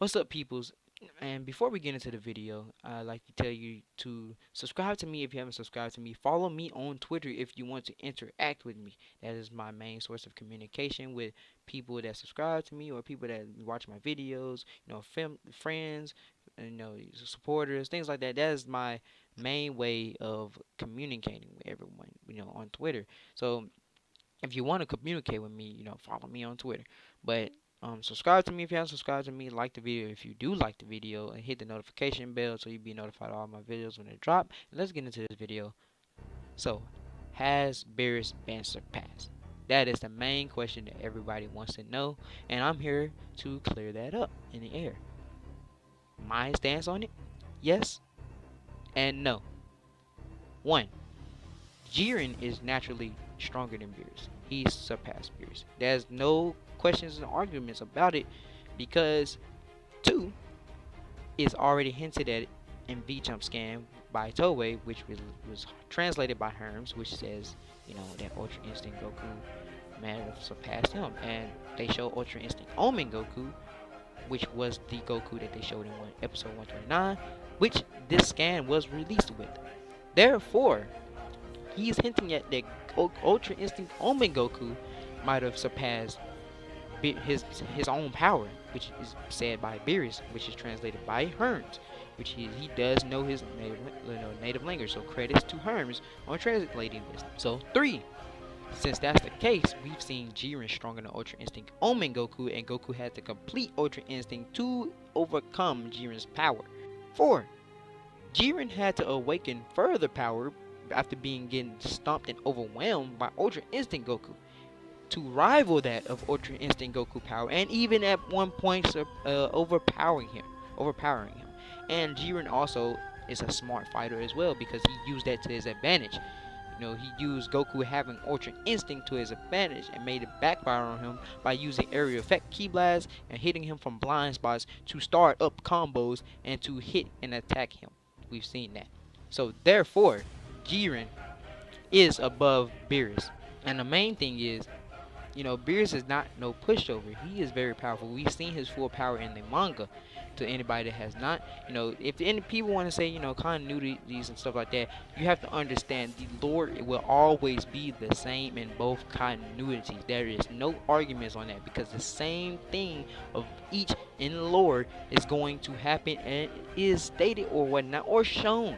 What's up, peoples? And before we get into the video, I'd like to tell you to subscribe to me if you haven't subscribed to me. Follow me on Twitter if you want to interact with me. That is my main source of communication with people that subscribe to me or people that watch my videos, friends, supporters, things like that. That is my main way of communicating with everyone, on Twitter. So if you want to communicate with me, follow me on Twitter. But subscribe to me if you haven't subscribed to me. Like the video if you do like the video, and hit the notification bell so you'll be notified of all my videos when they drop. And let's get into this video. So, has Beerus been surpassed? That is the main question that everybody wants to know, and I'm here to clear that up in the air. My stance on it: yes and no. One, Jiren is naturally stronger than Beerus. He's surpassed Beerus. There's no questions and arguments about it because two is already hinted at in V-Jump Scan by Toei, which was translated by Herms, which says, that Ultra Instinct Goku might have surpassed him. And they show Ultra Instinct Omen Goku, which was the Goku that they showed in episode 129, which this scan was released with. Therefore, he's hinting at that Ultra Instinct Omen Goku might have surpassed his own power, which is said by Beerus, which is translated by Herms, which he does know his native language. So credits to Herms on translating this. So 3, since that's the case, we've seen Jiren stronger than Ultra Instinct Omen Goku, and Goku had to complete Ultra Instinct to overcome Jiren's power. 4, Jiren had to awaken further power after getting stomped and overwhelmed by Ultra Instinct Goku to rival that of Ultra Instinct Goku power, and even at one point overpowering him. And Jiren also is a smart fighter as well because he used that to his advantage. He used Goku having Ultra Instinct to his advantage and made it backfire on him by using area effect Ki Blast and hitting him from blind spots to start up combos and to hit and attack him. We've seen that. So therefore, Jiren is above Beerus. And the main thing is, Beerus is not no pushover. He is very powerful. We've seen his full power in the manga. To anybody that has not, if any people want to say, continuities and stuff like that, you have to understand the lore will always be the same in both continuities. There is no arguments on that because the same thing of each in lore is going to happen and is stated or whatnot or shown.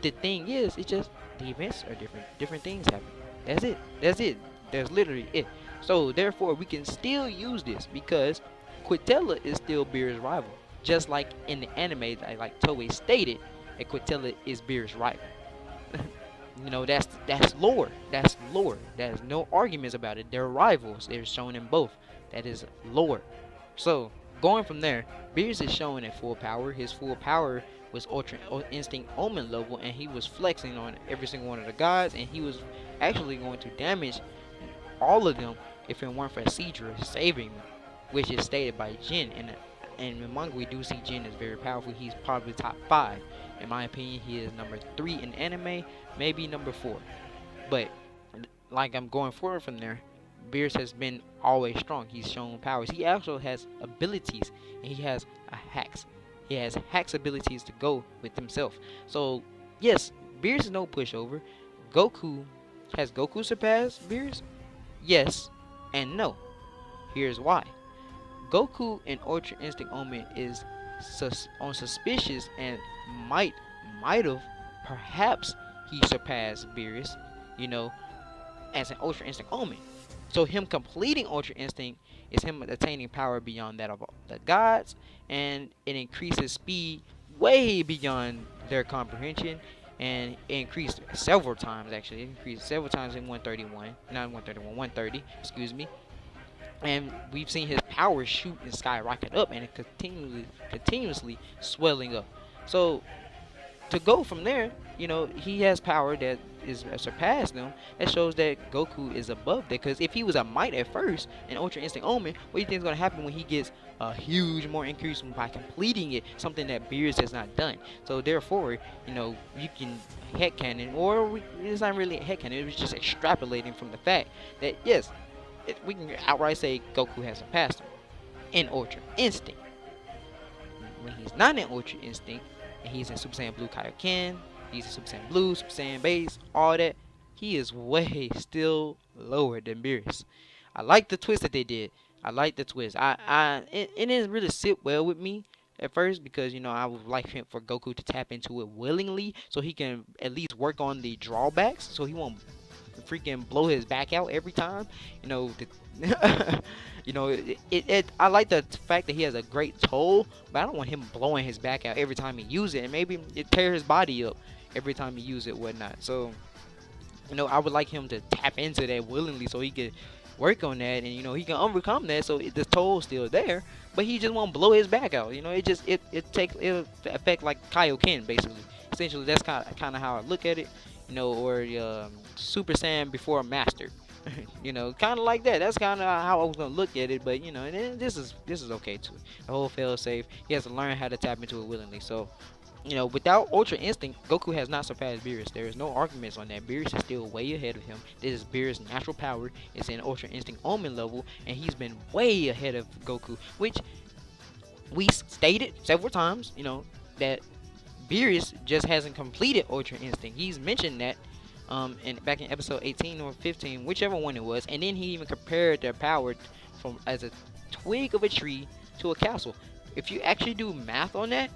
The thing is, it's just the events are different. Different things happen. That's it. That's literally it. So therefore, we can still use this because Quintella is still Beerus' rival. Just like in the anime, like Toei stated, that Quintella is Beerus' rival. That's lore. That's lore. There's no arguments about it. They're rivals. They're shown in both. That is lore. So going from there, Beerus is showing at full power. His full power was Ultra Instinct Omen level, and he was flexing on every single one of the gods, and he was actually going to damage all of them if it weren't for Seadra saving them, which is stated by Jin. And in manga, we do see Jin is very powerful. He's probably top 5. In my opinion, he is number 3 in anime, maybe number 4. But like I'm going forward from there, Beerus has been always strong. He's shown powers. He also has abilities, and he has hacks. He has hacks abilities to go with himself. So yes, Beerus is no pushover. Has Goku surpassed Beerus? Yes and no. Here's why. Goku in Ultra Instinct Omen is suspicious and might have, perhaps he surpassed Beerus, as an Ultra Instinct Omen. So him completing Ultra Instinct is him attaining power beyond that of the gods, and it increases speed way beyond their comprehension, and it increased several times actually. It increased several times in 130, excuse me. And we've seen his power shoot and skyrocket up, and it continuously swelling up. So to go from there, he has power that is surpassed them. That shows that Goku is above that. Because if he was a might at first in Ultra Instinct Omen, what do you think is going to happen when he gets a huge more increase by completing it? Something that Beerus has not done. So therefore, you can headcanon, or it's not really a headcanon. It was just extrapolating from the fact that yes, we can outright say Goku has surpassed him in Ultra Instinct. when he's not in Ultra Instinct and he's in Super Saiyan Blue Kaioken, he's in Super Saiyan Blue, Super Saiyan Base, all that, he is way still lower than Beerus. I like the twist that they did. I like the twist. It didn't really sit well with me at first because I would like him for Goku to tap into it willingly so he can at least work on the drawbacks so he won't freaking blow his back out every time. You know, I like the fact that he has a great toll, but I don't want him blowing his back out every time he uses it, and maybe it tear his body up every time he uses it, whatnot. So, I would like him to tap into that willingly so he could work on that, and he can overcome that. So the toll's still there, but he just won't blow his back out. It'll affect like Kaioken basically. Essentially, that's kind of how I look at it. Or Super Saiyan before Master. Kind of like that. That's kind of how I was gonna look at it. But and this is okay too. The whole fail safe. He has to learn how to tap into it willingly. So, without Ultra Instinct, Goku has not surpassed Beerus. There is no arguments on that. Beerus is still way ahead of him. This is Beerus' natural power. It's in Ultra Instinct Omen level, and he's been way ahead of Goku, which we stated several times. That Beerus just hasn't completed Ultra Instinct. He's mentioned that back in episode 18 or 15, whichever one it was, and then he even compared their power from as a twig of a tree to a castle. If you actually do math on that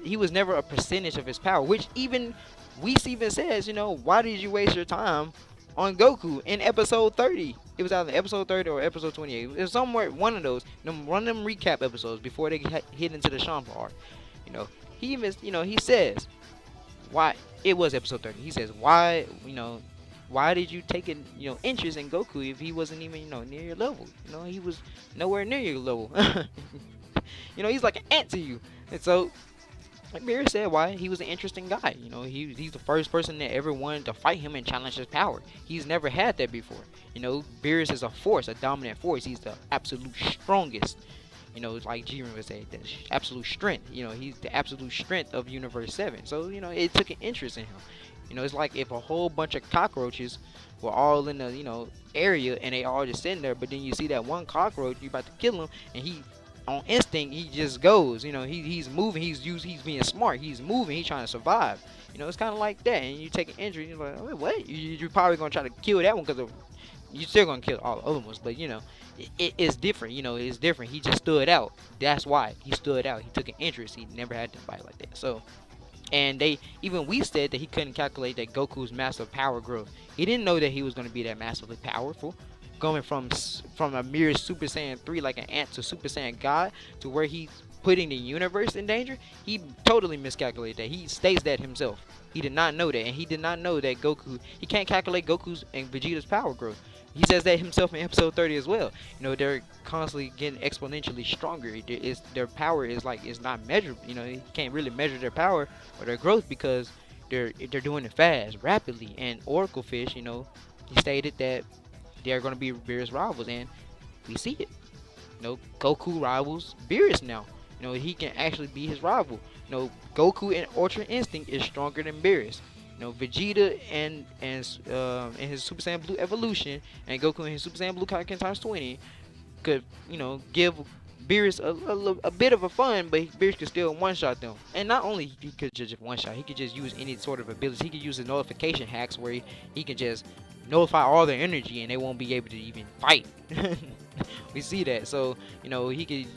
he was never a percentage of his power, which even Whis even says, why did you waste your time on Goku in episode 30? It was either episode 30 or episode 28. It was somewhere one of those, one of them recap episodes before they hit into the Champa arc. He even, he says, why, it was episode 30. He says, why did you take interest in Goku if he wasn't even, near your level? He was nowhere near your level. He's like an ant to you. And so, like Beerus said, why he was an interesting guy. He's the first person that ever wanted to fight him and challenge his power. He's never had that before. Beerus is a force, a dominant force. He's the absolute strongest. Like Jiren would say, the absolute strength. He's the absolute strength of Universe 7. So, it took an interest in him. It's like if a whole bunch of cockroaches were all in the, area and they all just sitting there, but then you see that one cockroach, you about to kill him, and he, on instinct, he just goes. He's moving, he's being smart, he's moving, he's trying to survive. It's kind of like that, and you take an injury, you're like, wait, what? You're probably going to try to kill that one because you're still going to kill all the other ones, but, it's different. It's different. He just stood out. That's why he stood out. He took an interest. He never had to fight like that. So, and we said that he couldn't calculate that Goku's massive power growth. He didn't know that he was going to be that massively powerful, going from a mere Super Saiyan 3 like an ant to Super Saiyan God to where he's putting the universe in danger. He totally miscalculated that. He states that himself. He did not know that, and he did not know that he can't calculate Goku's and Vegeta's power growth. He says that himself in episode 30 as well. They're constantly getting exponentially stronger. Their power is not measurable. You can't really measure their power or their growth because they're doing it fast, rapidly. And Oracle Fish, he stated that they're going to be Beerus rivals, and we see it. Goku rivals Beerus now. He can actually be his rival. Goku in Ultra Instinct is stronger than Beerus. Vegeta and in his Super Saiyan Blue evolution, and Goku in his Super Saiyan Blue Kaioken times 20 could, give Beerus a bit of a fun, but Beerus could still one-shot them. And not only he could just one-shot, he could just use any sort of ability. He could use the nullification hacks where he can just nullify all their energy and they won't be able to even fight. We see that. So, he can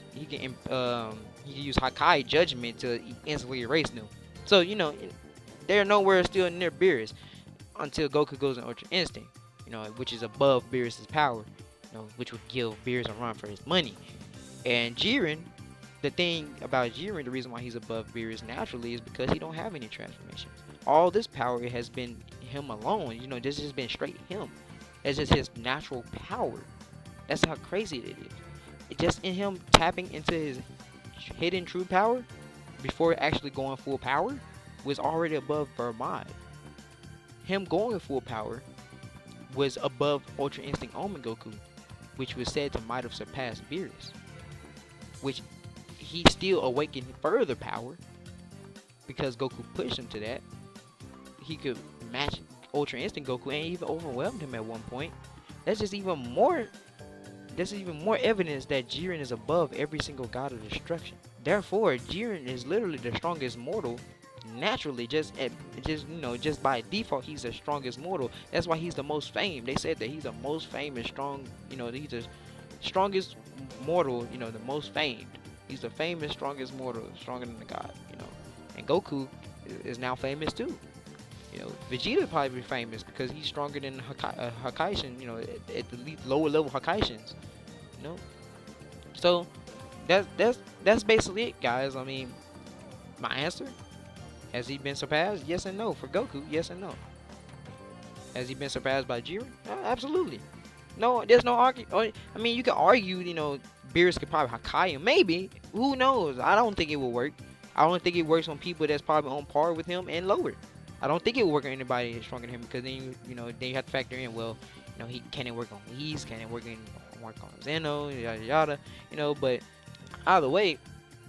use Hakai Judgment to instantly erase them. So, they're nowhere still near Beerus until Goku goes in Ultra Instinct, which is above Beerus' power, which would give Beerus a run for his money. And Jiren, the thing about Jiren, the reason why he's above Beerus naturally is because he don't have any transformations. All this power has been him alone. This has been straight him. It's just his natural power. That's how crazy it is. It's just in him tapping into his hidden true power before actually going full power was already above Vermod. Him going full power was above Ultra Instinct Omen Goku, which was said to might have surpassed Beerus, which he still awakened further power because Goku pushed him to that. He could match Ultra Instinct Goku and even overwhelmed him at one point. That's just even more this is even more evidence that Jiren is above every single god of destruction. Therefore, Jiren is literally the strongest mortal naturally, just by default. He's the strongest mortal. That's why he's the most famed. They said that he's the most famous strong, he's the strongest mortal, the most famed. He's the famous strongest mortal, stronger than the god. And Goku is now famous too. Vegeta probably famous because he's stronger than Hakaishin, at the lower level Hakaishins. So that's basically it, guys. I mean, my answer: has he been surpassed? Yes and no. For Goku, yes and no. Has he been surpassed by Jiren? Absolutely. No, there's no argue. I mean, you can argue, Beerus could probably Hakai him. Maybe. Who knows? I don't think it will work. I don't think it works on people that's probably on par with him and lower. I don't think it will work on anybody stronger than him, because then then you have to factor in, well, he can it work on Whis, can it work on Zeno, yada yada, but either way,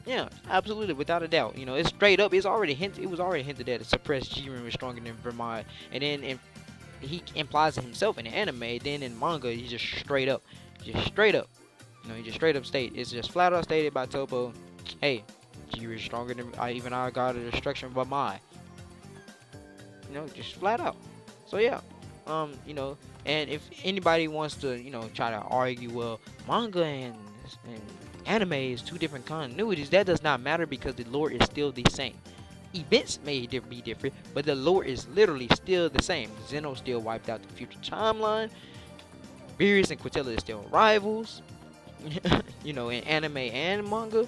yeah, absolutely, without a doubt. It's straight up. It was already hinted that Suppressed Jiren was stronger than Vermont, and then he implies it himself in the anime. Then in manga, he just straight up, he just straight up state. It's just flat out stated by Topo, hey, Jiren is stronger than even our god of destruction, Vermont. Just flat out. So yeah, and if anybody wants to, try to argue, well, manga and anime is two different continuities, that does not matter, because the lore is still the same. Events may be different, but the lore is literally still the same. Zeno still wiped out the future timeline. Beerus and Quintella is still rivals. In anime and manga.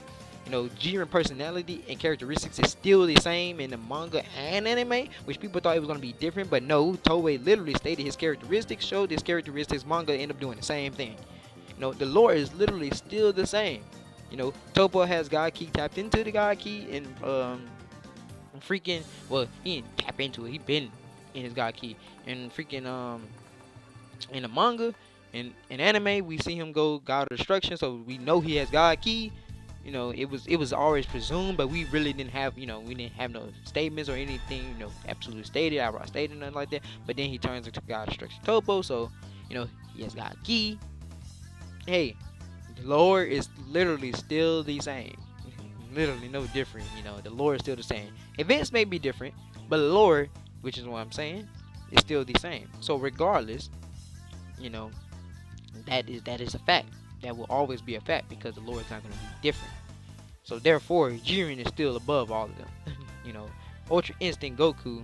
Jiren personality and characteristics is still the same in the manga and anime, which people thought it was going to be different, but no, Toei literally stated his characteristics, showed his characteristics, manga end up doing the same thing. The lore is literally still the same. Toppo has God Key, tapped into the God Key, and freaking, well, he didn't tap into it, he been in his God Key, and freaking in the manga, in anime, we see him go God of Destruction, so we know he has God Key. It was always presumed, but we really didn't have, we didn't have no statements or anything, absolutely stated, outright stated, nothing like that. But then he turns into God Destruction Toppo, so, he has God Key. Hey, the lore is literally still the same. Literally no different, the lore is still the same. Events may be different, but the lore, which is what I'm saying, is still the same. So regardless, that is a fact. That will always be a fact, because the lore is not going to be different. So therefore, Jiren is still above all of them. Ultra Instinct Goku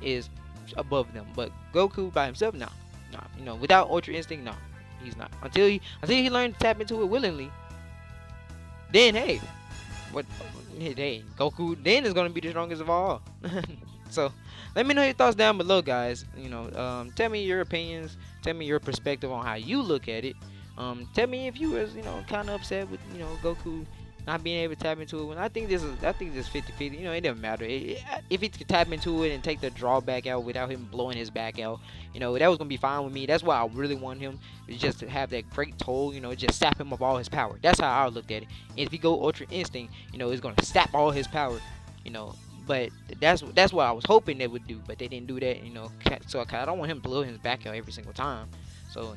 is above them, but Goku by himself, no. Without Ultra Instinct, no, he's not. Until he learned to tap into it willingly. Then hey, Goku then is going to be the strongest of all. So let me know your thoughts down below, guys. Tell me your opinions. Tell me your perspective on how you look at it. Tell me if you was, kind of upset with, Goku not being able to tap into it. I think this is 50-50. It doesn't matter. If he could tap into it and take the drawback out without him blowing his back out, that was gonna be fine with me. That's why I really want him, is just to have that great toll, just sap him of all his power. That's how I looked at it. And if he go Ultra Instinct, it's gonna sap all his power, But that's what I was hoping they would do, but they didn't do that, So I don't want him blowing his back out every single time. So,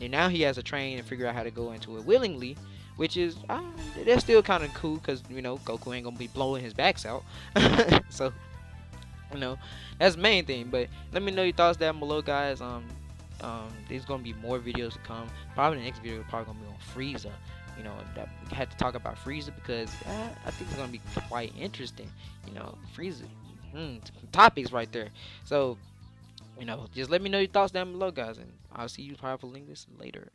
and now he has to train and figure out how to go into it willingly, which is, that's still kind of cool, because, Goku ain't going to be blowing his backs out. So, that's the main thing. But let me know your thoughts down below, guys. There's going to be more videos to come. Probably the next video is probably going to be on Frieza. That we had to talk about Frieza, because I think it's going to be quite interesting. Frieza, some topics right there. So, just let me know your thoughts down below, guys, and I'll see you powerful linguists later.